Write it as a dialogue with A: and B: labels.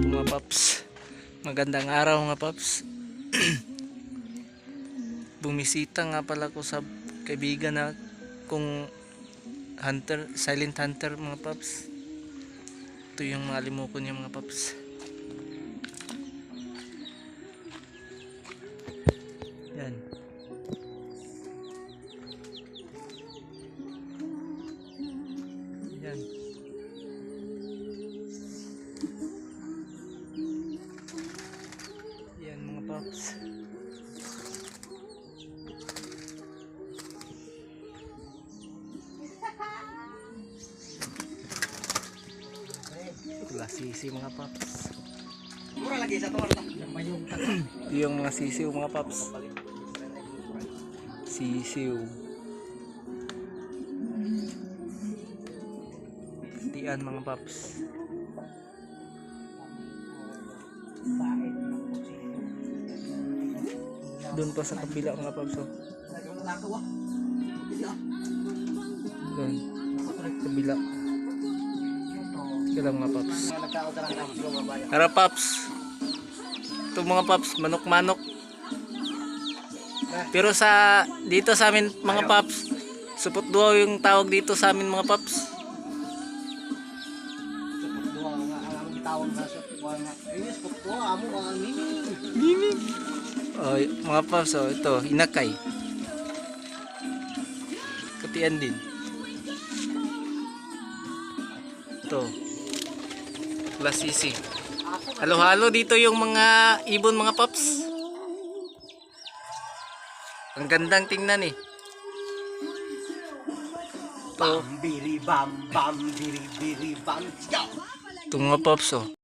A: Mga paps, magandang araw mga paps. Bumisita nga pala ko sa kaibigan na kung hunter, silent hunter mga paps. Ito yung mga limuko niya mga paps. Yan. Yan. Yan mga paps. Wala sisi mga paps.
B: Mura lagi sa torta.
A: Yung mga sisiw mga paps. Sisiw. Tian mga paps. Doon pa sa kabila mga paps. Oh. Doon. Kabila. Kailan mga paps. Tara paps. Ito mga paps, manok-manok. Pero sa dito sa amin mga paps, supot duwa yung tawag dito sa amin mga paps. Oh, mga paps, oh, ito, inakay. Katian din. Ito. Lasisi. Halo-halo dito yung mga ibon mga paps. Ang gandang tingnan eh. Ito.
B: Bam biri bam bam biri biri bam.
A: Ito mga paps oh.